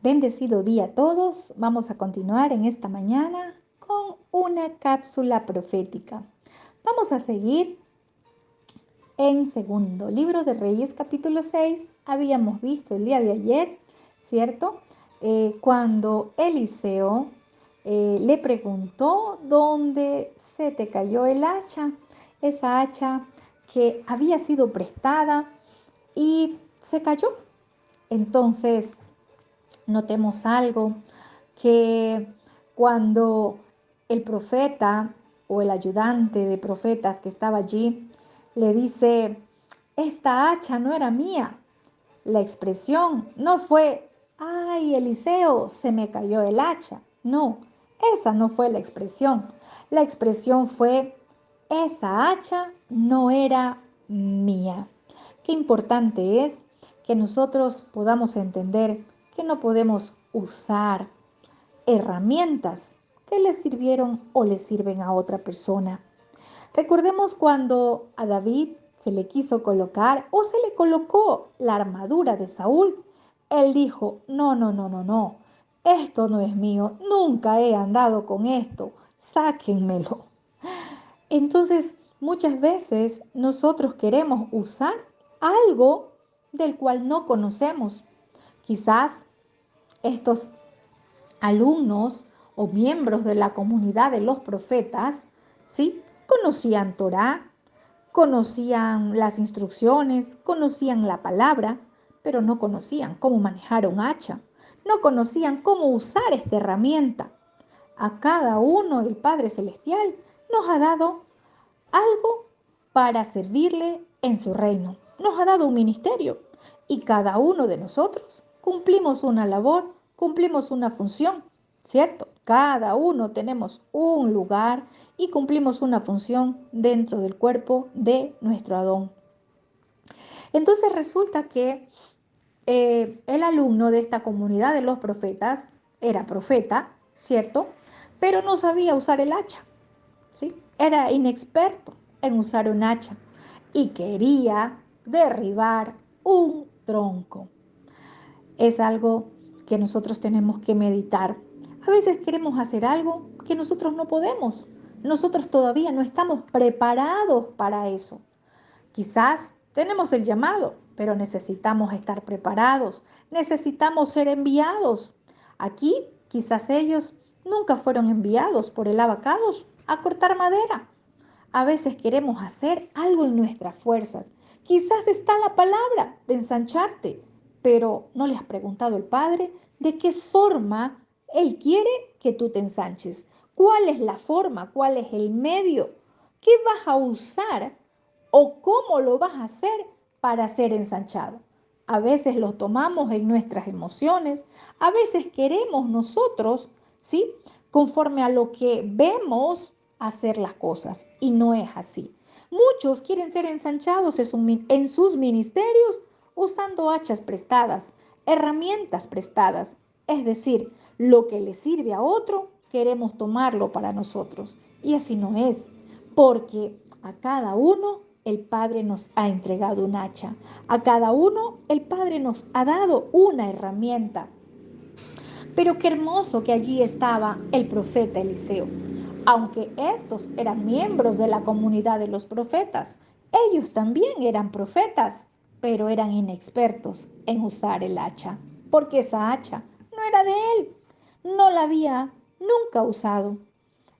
Bendecido día a todos. Vamos a continuar en esta mañana con una cápsula profética. Vamos a seguir en segundo libro de Reyes capítulo 6. Habíamos visto el día de ayer, ¿cierto? Cuando Eliseo le preguntó dónde se te cayó el hacha, esa hacha que había sido prestada y se cayó. Entonces, notemos algo, que cuando el profeta o el ayudante de profetas que estaba allí le dice, esta hacha no era mía, la expresión no fue, ay, Eliseo, se me cayó el hacha. No, esa no fue la expresión. La expresión fue, esa hacha no era mía. Qué importante es que nosotros podamos entender que no podemos usar herramientas que le sirvieron o le sirven a otra persona. Recordemos cuando a David se le quiso colocar o se le colocó la armadura de Saúl. Él dijo, no, no, no, no, no, esto no es mío, nunca he andado con esto, sáquenmelo. Entonces, muchas veces nosotros queremos usar algo del cual no conocemos. Quizás estos alumnos o miembros de la comunidad de los profetas, ¿sí? Conocían Torá, conocían las instrucciones, conocían la palabra, pero no conocían cómo manejar un hacha, no conocían cómo usar esta herramienta. A cada uno el Padre Celestial nos ha dado algo para servirle en su reino. Nos ha dado un ministerio y cada uno de nosotros cumplimos una labor, cumplimos una función, ¿cierto? Cada uno tenemos un lugar y cumplimos una función dentro del cuerpo de nuestro Adón. Entonces resulta que el alumno de esta comunidad de los profetas era profeta, ¿cierto? Pero no sabía usar el hacha. ¿Sí? Era inexperto en usar un hacha y quería derribar un tronco. Es algo que nosotros tenemos que meditar. A veces queremos hacer algo que nosotros no podemos. Nosotros todavía no estamos preparados para eso. Quizás tenemos el llamado, pero necesitamos estar preparados, necesitamos ser enviados. Aquí quizás ellos nunca fueron enviados por el abacados a cortar madera. A veces queremos hacer algo en nuestras fuerzas. Quizás está la palabra de ensancharte, pero no le has preguntado al Padre de qué forma Él quiere que tú te ensanches. ¿Cuál es la forma? ¿Cuál es el medio? ¿Qué vas a usar o cómo lo vas a hacer para ser ensanchado? A veces lo tomamos en nuestras emociones, a veces queremos nosotros, ¿sí? Conforme a lo que vemos hacer las cosas y no es así. Muchos quieren ser ensanchados en sus ministerios usando hachas prestadas, herramientas prestadas, es decir, lo que le sirve a otro, queremos tomarlo para nosotros. Y así no es, porque a cada uno el Padre nos ha entregado un hacha. A cada uno el Padre nos ha dado una herramienta. Pero qué hermoso que allí estaba el profeta Eliseo. Aunque estos eran miembros de la comunidad de los profetas, ellos también eran profetas, pero eran inexpertos en usar el hacha, porque esa hacha no era de él, no la había nunca usado.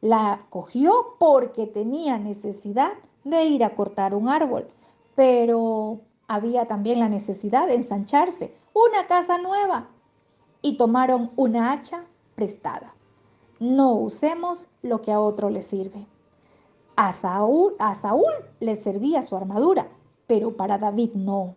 La cogió porque tenía necesidad de ir a cortar un árbol, pero había también la necesidad de ensancharse, una casa nueva, y tomaron una hacha prestada. No usemos lo que a otro le sirve. A Saúl le servía su armadura, pero para David no.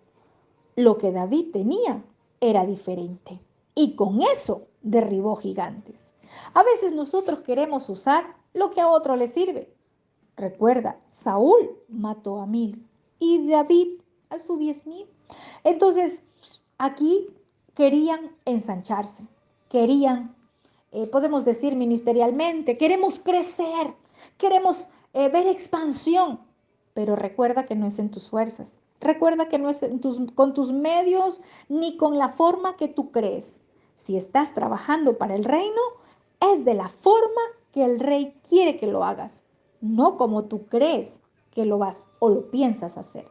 Lo que David tenía era diferente. Y con eso derribó gigantes. A veces nosotros queremos usar lo que a otro le sirve. Recuerda, Saúl mató a 1000 y David a su 10,000. Entonces, aquí querían ensancharse, querían, podemos decir ministerialmente, queremos crecer, queremos ver expansión, pero recuerda que no es en tus fuerzas, recuerda que no es con tus medios ni con la forma que tú crees, Si estás trabajando para el reino, es de la forma que el rey quiere que lo hagas, no como tú crees que lo vas o lo piensas hacer.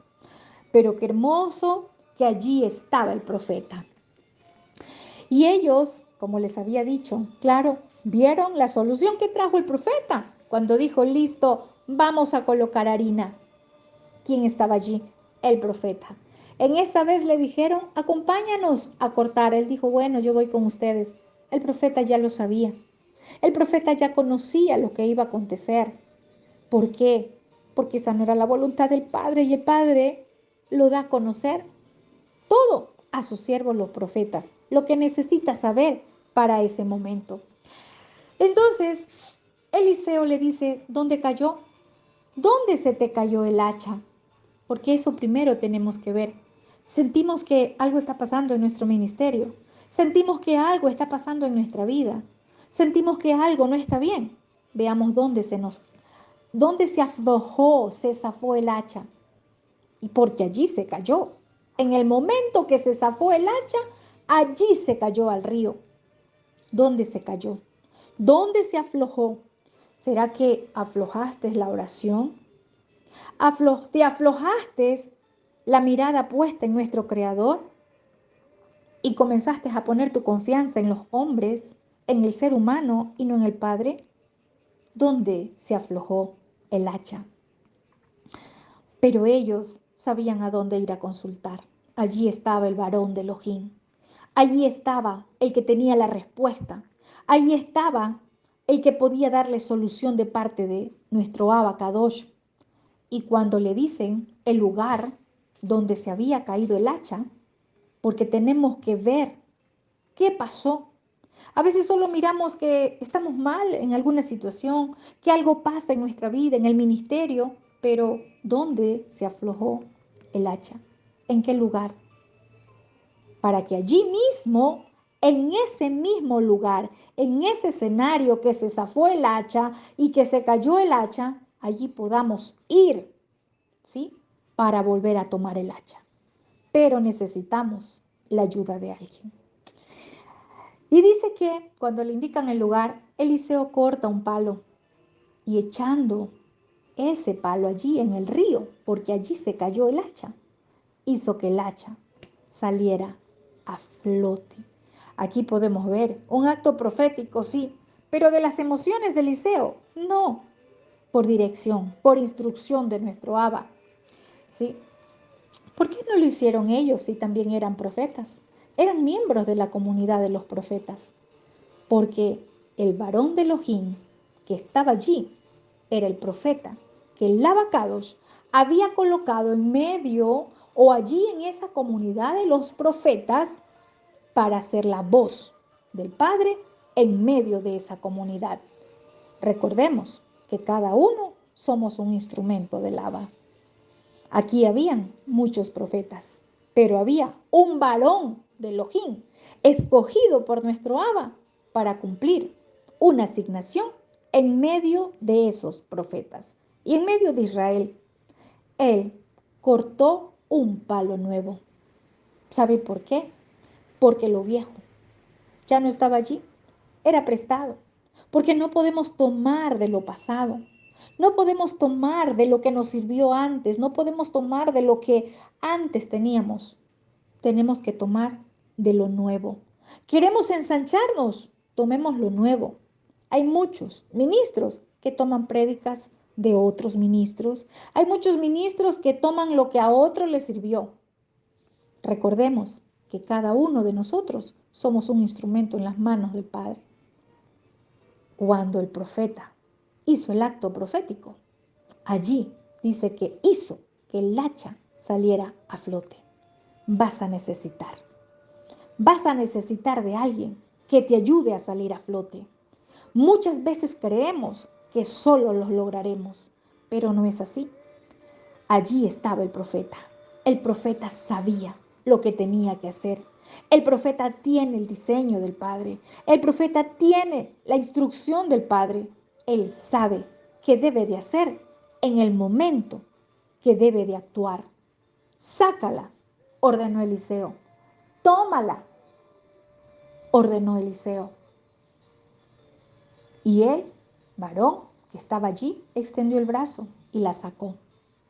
Pero qué hermoso que allí estaba el profeta. Y ellos, como les había dicho, claro, vieron la solución que trajo el profeta cuando dijo, listo, vamos a colocar harina. ¿Quién estaba allí? El profeta. En esa vez le dijeron, acompáñanos a cortar. Él dijo, bueno, yo voy con ustedes. El profeta ya lo sabía. El profeta ya conocía lo que iba a acontecer. ¿Por qué? Porque esa no era la voluntad del Padre y el Padre lo da a conocer todo a sus siervos los profetas, lo que necesita saber para ese momento. Entonces, Eliseo le dice, ¿dónde cayó? ¿Dónde se te cayó el hacha? Porque eso primero tenemos que ver. Sentimos que algo está pasando en nuestro ministerio. Sentimos que algo está pasando en nuestra vida. Sentimos que algo no está bien. Veamos dónde se aflojó, se zafó el hacha. Y porque allí se cayó. En el momento que se zafó el hacha, allí se cayó al río. ¿Dónde se cayó? ¿Dónde se aflojó? ¿Será que aflojaste la oración? ¿Te aflojaste la mirada puesta en nuestro Creador? ¿Y comenzaste a poner tu confianza en los hombres, en el ser humano y no en el Padre? ¿Dónde se aflojó el hacha? Pero ellos sabían a dónde ir a consultar. Allí estaba el varón de Elohim. Allí estaba el que tenía la respuesta. Allí estaba el que podía darle solución de parte de nuestro Abba Kadosh. Y cuando le dicen el lugar donde se había caído el hacha, porque tenemos que ver qué pasó. A veces solo miramos que estamos mal en alguna situación, que algo pasa en nuestra vida, en el ministerio, pero ¿dónde se aflojó el hacha? ¿En qué lugar? Para que allí mismo, en ese mismo lugar, en ese escenario que se zafó el hacha y que se cayó el hacha, allí podamos ir, ¿sí? Para volver a tomar el hacha. Pero necesitamos la ayuda de alguien. Y dice que cuando le indican el lugar, Eliseo corta un palo y echando ese palo allí en el río, porque allí se cayó el hacha, hizo que el hacha saliera a flote. Aquí podemos ver un acto profético, sí, pero de las emociones de Eliseo, no, por dirección, por instrucción de nuestro Abba, ¿sí? ¿Por qué no lo hicieron ellos si también eran profetas? Eran miembros de la comunidad de los profetas. Porque el varón de Elohim que estaba allí era el profeta que el Kadosh había colocado en medio o allí en esa comunidad de los profetas para ser la voz del Padre en medio de esa comunidad. Recordemos que cada uno somos un instrumento del Abba. Aquí habían muchos profetas, pero había un varón de Elohim escogido por nuestro Abba para cumplir una asignación en medio de esos profetas y en medio de Israel. Él cortó un palo nuevo. ¿Sabe por qué? Porque lo viejo ya no estaba allí, era prestado, porque no podemos tomar de lo pasado. No podemos tomar de lo que nos sirvió antes, no podemos tomar de lo que antes teníamos. Tenemos que tomar de lo nuevo. ¿Queremos ensancharnos? Tomemos lo nuevo. Hay muchos ministros que toman prédicas de otros ministros. Hay muchos ministros que toman lo que a otro les sirvió. Recordemos que cada uno de nosotros somos un instrumento en las manos del Padre. Cuando el profeta hizo el acto profético, allí dice que hizo que el hacha saliera a flote. Vas a necesitar de alguien que te ayude a salir a flote. Muchas veces creemos que solo los lograremos, pero no es así. Allí estaba el profeta. El profeta sabía lo que tenía que hacer. El profeta tiene el diseño del Padre. El profeta tiene la instrucción del Padre. Él sabe qué debe de hacer en el momento que debe de actuar. Sácala, ordenó Eliseo. Tómala. ordenó Eliseo. Y el varón que estaba allí extendió el brazo y la sacó.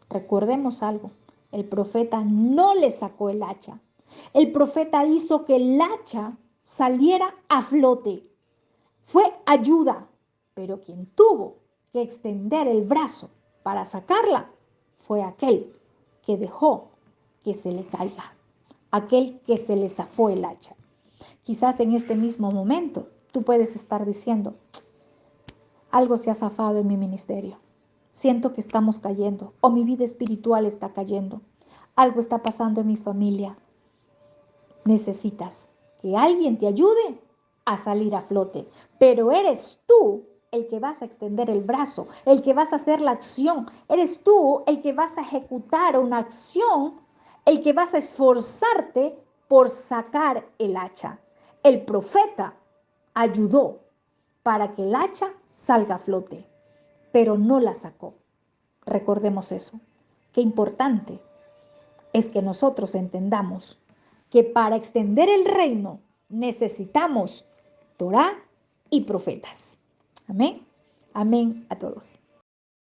Recordemos algo, el profeta no le sacó el hacha. El profeta hizo que el hacha saliera a flote. Fue ayuda, pero quien tuvo que extender el brazo para sacarla fue aquel que dejó que se le caiga, aquel que se le zafó el hacha. Quizás en este mismo momento tú puedes estar diciendo, algo se ha zafado en mi ministerio. Siento que estamos cayendo o mi vida espiritual está cayendo. Algo está pasando en mi familia. Necesitas que alguien te ayude a salir a flote, pero eres tú el que vas a extender el brazo, el que vas a hacer la acción. Eres tú el que vas a ejecutar una acción, el que vas a esforzarte por sacar el hacha. El profeta ayudó para que el hacha salga a flote, pero no la sacó. Recordemos eso. Qué importante es que nosotros entendamos que para extender el reino necesitamos Torá y profetas. Amén. Amén a todos.